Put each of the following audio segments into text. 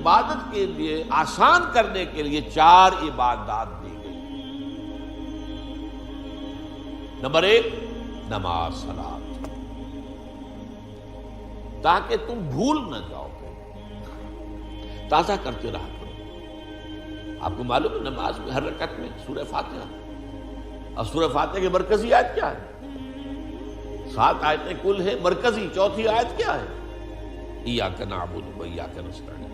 عبادت کے لیے آسان کرنے کے لیے 4 عبادات دی گئی۔ نمبر 1 نماز صلاۃ، تاکہ تم بھول نہ جاؤ، تازہ کرتے رہا کرو۔ آپ کو معلوم ہے نماز میں ہر رکعت میں سورہ فاتحہ، اور سورہ فاتحہ کی مرکزی آیت کیا ہے؟ 7 آیتیں کل ہے، مرکزی چوتھی آیت کیا ہے؟ ایاک نعبد و ایاک نستعین۔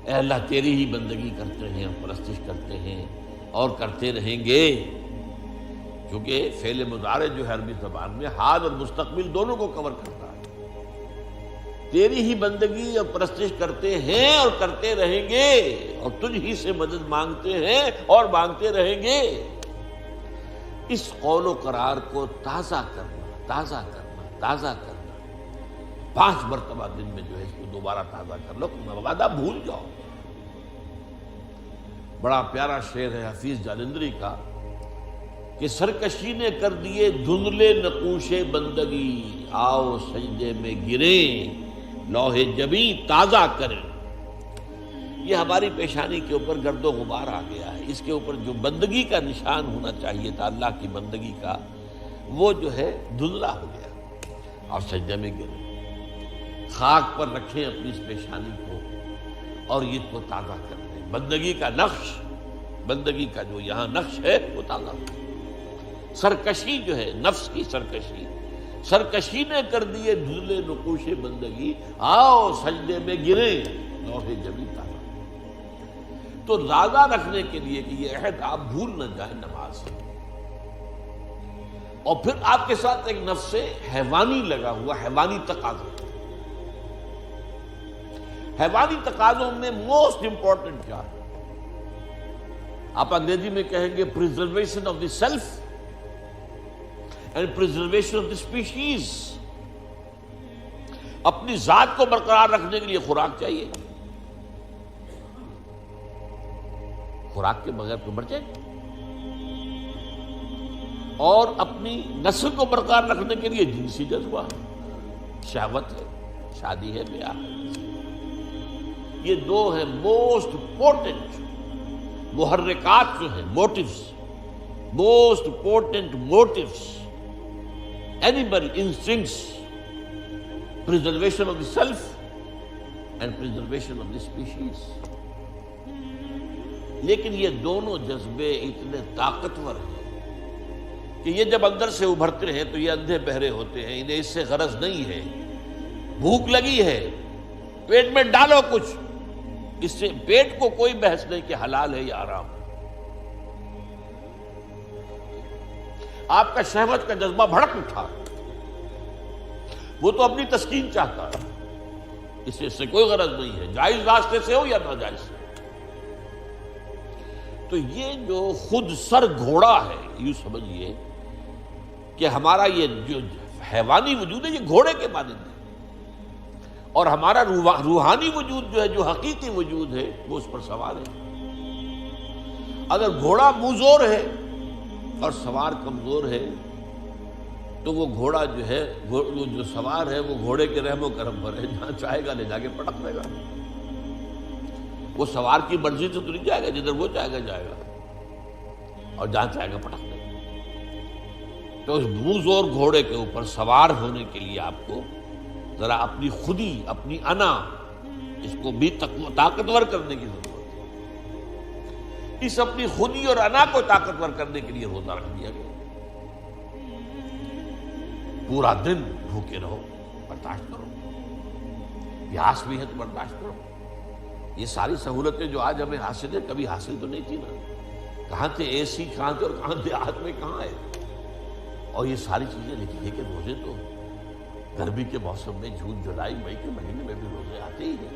اے اللہ تیری ہی بندگی کرتے ہیں، پرستش کرتے ہیں اور کرتے رہیں گے، کیونکہ فعل مضارع جو ہے عربی زبان میں حال اور مستقبل دونوں کو کور کرتا ہے۔ تیری ہی بندگی اور پرستش کرتے ہیں اور کرتے رہیں گے، اور تجھ ہی سے مدد مانگتے ہیں اور مانگتے رہیں گے۔ اس قول و قرار کو تازہ کرنا، تازہ کرنا، تازہ کرنا، 5 مرتبہ دن میں جو ہے اس کو دوبارہ تازہ کر لو، مبادہ بھول جاؤ۔ بڑا پیارا شعر ہے حفیظ جالندری کا کہ سرکشی نے کر دیے دھندلے نقوش بندگی، آؤ سجدے میں گریں لوح جبیں تازہ کریں۔ یہ ہماری پیشانی کے اوپر گرد و غبار آ گیا ہے، اس کے اوپر جو بندگی کا نشان ہونا چاہیے تھا اللہ کی بندگی کا، وہ جو ہے دھندلا ہو گیا۔ اور سجدے میں گریں، خاک پر رکھیں اپنی اس پیشانی کو اور یہ کو تازہ کر دیں۔ بندگی کا نقش، بندگی کا جو یہاں نقش ہے وہ تازہ ہو۔ سرکشی جو ہے نفس کی سرکشی، سرکشی نے کر دیے دھندلے نقوش بندگی، آؤ سجدے میں گریں لوح جبیں تازہ۔ تو تازہ رکھنے کے لیے کہ یہ عہد آپ بھول نہ جائیں نماز، اور پھر آپ کے ساتھ ایک نفس حیوانی لگا ہوا، حیوانی تقاضا۔ حیوانی تقاضوں میں موسٹ امپورٹنٹ کیا ہے؟ آپ انگریزی میں کہیں گے preservation of the self and preservation of the species. اپنی ذات کو برقرار رکھنے کے لیے خوراک چاہیے، خوراک کے بغیر تو مر جائے گا، اور اپنی نسل کو برقرار رکھنے کے لیے جنسی جذبہ ہے، شہوت ہے، شادی ہے، بیاہ ہے۔ یہ 2 ہیں موسٹ پورٹنٹ محرکات جو ہیں، motives, most important motives, animal instincts, preservation of the self and preservation of the species۔ لیکن یہ دونوں جذبے اتنے طاقتور ہیں کہ یہ جب اندر سے ابھرتے ہیں تو یہ اندھے بہرے ہوتے ہیں، انہیں اس سے غرض نہیں ہے۔ بھوک لگی ہے، پیٹ میں ڈالو کچھ، اس سے پیٹ کو کوئی بحث نہیں کہ حلال ہے یا حرام۔ آپ کا شہوت کا جذبہ بھڑک اٹھا، وہ تو اپنی تسکین چاہتا ہے، اس سے کوئی غرض نہیں ہے، جائز راستے سے ہو یا ناجائز سے۔ تو یہ جو خود سر گھوڑا ہے، یوں سمجھیے کہ ہمارا یہ جو حیوانی وجود ہے یہ گھوڑے کے مانند ہے، اور ہمارا روحانی وجود جو ہے، جو حقیقی وجود ہے، وہ اس پر سوار ہے۔ اگر گھوڑا منہ ہے اور سوار کمزور ہے تو وہ گھوڑا جو ہے، وہ جو سوار ہے، وہ گھوڑے کے رحم و کرم پر ہے، جہاں چاہے گا لے جا کے پٹک دے گا۔ وہ سوار کی مرضی سے تو نہیں جائے گا، جدھر وہ چاہے گا جائے گا، اور جہاں چاہے گا پٹک دے گا۔ تو اس منہ گھوڑے کے اوپر سوار ہونے کے لیے آپ کو ذرا اپنی خودی، اپنی انا، اس کو بھی طاقتور کرنے کی ضرورت ہے۔ اس اپنی خودی اور انا کو طاقتور کرنے کے لیے روزہ رکھ دیا گیا۔ پورا دن بھوکے رہو، برداشت کرو، پیاس بھی ہے تو برداشت کرو۔ یہ ساری سہولتیں جو آج ہمیں حاصل ہیں، کبھی حاصل تو نہیں تھی نا۔ کہاں تھے اے سی، کہاں تھے، اور کہاں دیہات میں کہاں ہے، اور یہ ساری چیزیں لکھی ہے کہ روزے تو گرمی کے موسم میں جون جولائی مئی کے مہینے میں بھی روزے آتے ہی ہیں۔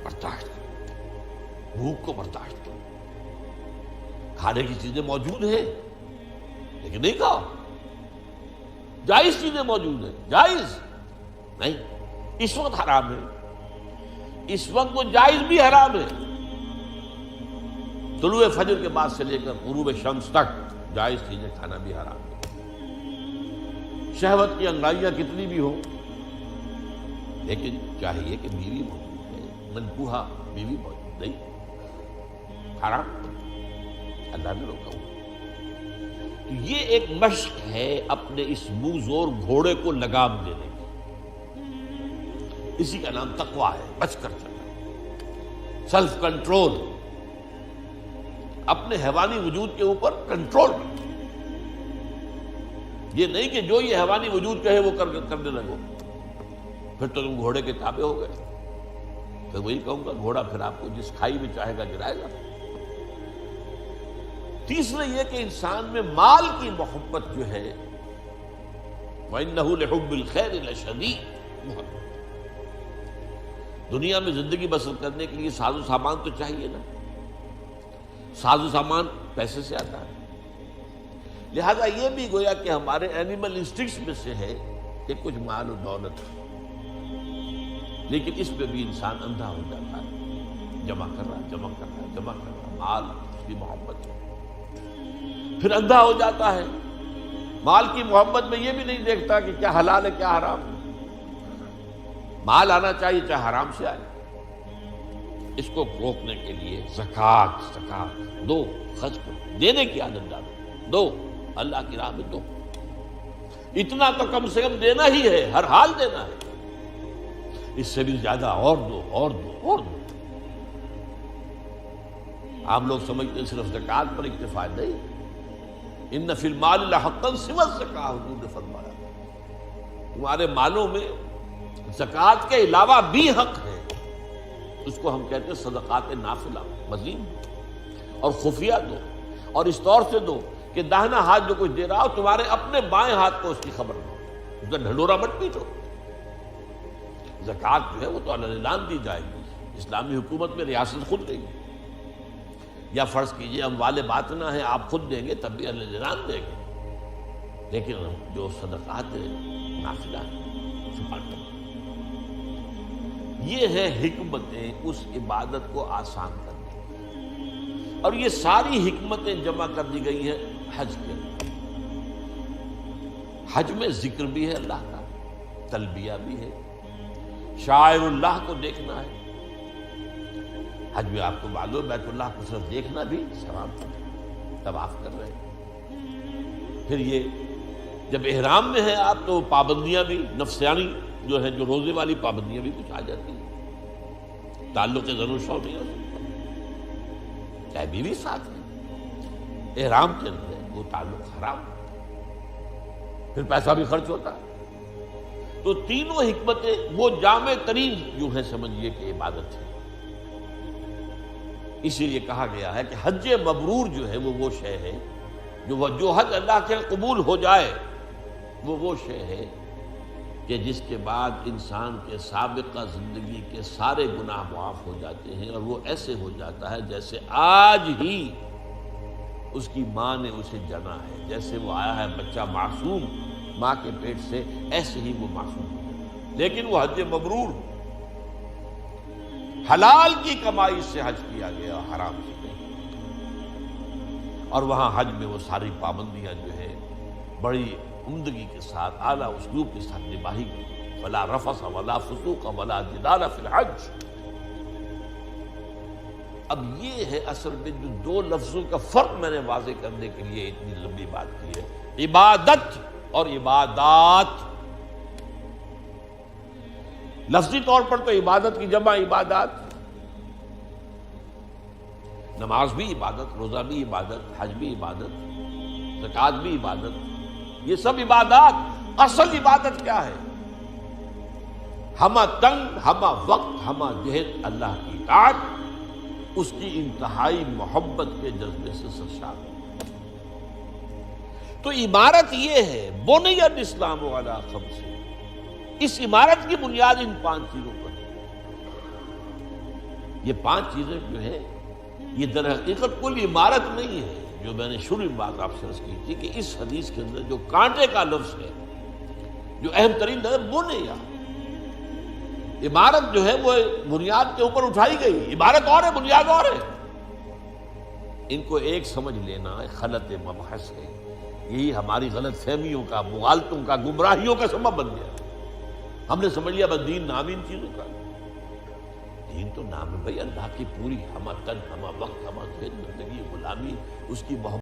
برداشت کرو، بھوک کو برداشت کرو، کھانے کی چیزیں موجود ہیں لیکن نہیں کھاؤ، جائز چیزیں موجود ہیں، جائز نہیں۔ اس وقت حرام ہے، اس وقت وہ جائز بھی حرام ہے۔ طلوع فجر کے بعد سے لے کر غروب شمس تک جائز چیزیں کھانا بھی حرام ہے۔ شہوت کی انگڑائیاں کتنی بھی ہوں، لیکن چاہیے کہ بیوی موجود ہے، منکوحہ بیوی موجود نہیں، حرام، اللہ نے روکا ہوا۔ تو یہ ایک مشق ہے اپنے اس منہ زور گھوڑے کو لگام دینے کی، اسی کا نام تقویٰ ہے، بچ کر چلنا، سیلف کنٹرول، اپنے حیوانی وجود کے اوپر کنٹرول رکھنا۔ یہ نہیں کہ جو یہ حیوانی وجود کہے وہ کرنے لگو، پھر تو تم گھوڑے کے تابع ہو گئے۔ پھر وہی کہوں گا، گھوڑا پھر آپ کو جس کھائی میں چاہے گا گرائے گا۔ تیسرے یہ کہ انسان میں مال کی محبت جو ہے، وَإِنَّهُ لِحُبِّ الْخَيْرِ لَشَدِيدٌ، محبت۔ دنیا میں زندگی بسر کرنے کے لیے ساز و سامان تو چاہیے نا، ساز و سامان پیسے سے آتا ہے، لہذا یہ بھی گویا کہ ہمارے اینیمل انسٹنکٹس میں سے ہے کہ کچھ مال و دولت، لیکن اس پہ بھی انسان اندھا ہو جاتا ہے، جمع کر رہا، مال اس کی محبت ہے، پھر اندھا ہو جاتا ہے۔ مال کی محبت میں یہ بھی نہیں دیکھتا کہ کیا حلال ہے کیا حرام، مال آنا چاہیے چاہے حرام سے آئے۔ اس کو روکنے کے لیے زکوٰۃ دو، خرچ کرو، دینے کی عادت ڈالو، دو، اللہ کی راہ میں دو، اتنا تو کم سے کم دینا ہی ہے، ہر حال دینا ہے، اس سے بھی زیادہ اور دو۔ عام لوگ سمجھتے ہیں صرف زکوٰۃ پر اکتفا نہیں، ان فی المال لحقا سوی الزکوٰۃ، حضور نے فرمایا تمہارے مالوں میں زکوٰۃ کے علاوہ بھی حق ہے، اس کو ہم کہتے ہیں صدقات نافلہ، مزید اور خفیہ دو، اور اس طور سے دو کہ داہنا ہاتھ جو کچھ دے رہا ہو تمہارے اپنے بائیں ہاتھ کو اس کی خبر نہ ہو، اس کا ڈھنڈورا مت پیٹو۔ زکوٰۃ جو ہے وہ تو اعلان دی جائے گی، اسلامی حکومت میں ریاست خود دے گی، یا فرض کیجئے اموال باطنہ ہیں آپ خود دیں گے تب بھی اعلان دیں گے، لیکن جو صدقات نافلہ چھپانا، یہ ہے حکمتیں اس عبادت کو آسان کرنے، اور یہ ساری حکمتیں جمع کر دی گئی ہیں حج کے اندر۔ حج میں ذکر بھی ہے اللہ کا، تلبیہ بھی ہے، شاعر اللہ کو دیکھنا ہے۔ حج میں آپ کو معلوم بیت اللہ کو صرف دیکھنا بھی ثواب ہے، طواف کر رہے ہیں۔ پھر یہ جب احرام میں ہیں آپ تو پابندیاں بھی نفسیانی جو ہے، جو روزے والی پابندیاں بھی کچھ آ جاتی ہیں، تعلق زن و شو نہیں ہو سکتا، چاہے بیوی ساتھ ہے، احرام کے اندر ہے وہ تعلق حرام ہے، پھر پیسہ بھی خرچ ہوتا ہے۔ تو تینوں حکمتیں وہ جامع ترین جو ہے سمجھیے کہ عبادت ہے، اسی لیے کہا گیا ہے کہ حج مبرور جو ہے وہ شے ہے جو حج اللہ کے قبول ہو جائے، وہ شے ہے کہ جس کے بعد انسان کے سابقہ زندگی کے سارے گناہ معاف ہو جاتے ہیں، اور وہ ایسے ہو جاتا ہے جیسے آج ہی اس کی ماں نے اسے جنا ہے، جیسے وہ آیا ہے بچہ معصوم ماں کے پیٹ سے، ایسے ہی وہ معصوم ہے۔ لیکن وہ حج مبرور، حلال کی کمائی سے حج کیا گیا، حرام سے نہیں، اور وہاں حج میں وہ ساری پابندیاں جو ہے بڑی عمدگی کے ساتھ، اعلیٰ اسلوب کے ساتھ نباہی گئی، ولا رفث ولا فسوق ولا جدال فی الحج۔ اب یہ ہے اصل میں جو دو لفظوں کا فرق میں نے واضح کرنے کے لیے اتنی لمبی بات کی ہے، عبادت اور عبادات۔ لفظی طور پر تو عبادت کی جمع عبادات، نماز بھی عبادت، روزہ بھی عبادت، حج بھی عبادت، زکوٰۃ بھی عبادت، یہ سب عبادات۔ اصل عبادت کیا ہے؟ ہمہ تنگ، ہمہ وقت، ہمہ جہد اللہ کی اطاعت، اس کی انتہائی محبت کے جذبے سے سرشار ہے۔ تو عمارت یہ ہے، بنی الاسلام علی خمس، اس عمارت کی بنیاد ان 5 چیزوں پر ہے۔ یہ 5 چیزیں جو ہیں یہ در حقیقت کوئی عمارت نہیں ہے، جو میں نے شروع میں بات آپ سے عرض کی تھی کہ اس حدیث کے اندر جو کانٹے کا لفظ ہے، جو اہم ترین لفظ بنیا، عمارت جو ہے وہ بنیاد کے اوپر اٹھائی گئی، عمارت اور ہے بنیاد اور ہے۔ ان کو ایک سمجھ لینا خلط مبحث ہے، یہی ہماری غلط فہمیوں کا، مغالطوں کا، گمراہیوں کا سبب بن گیا۔ ہم نے سمجھ لیا بس دین نام ان چیزوں کا، دین تو نام ہے بھائی اللہ کی پوری، ہمہ تن ہمہ وقت ہمہ ذہن، زندگی غلامی، اس کی محبت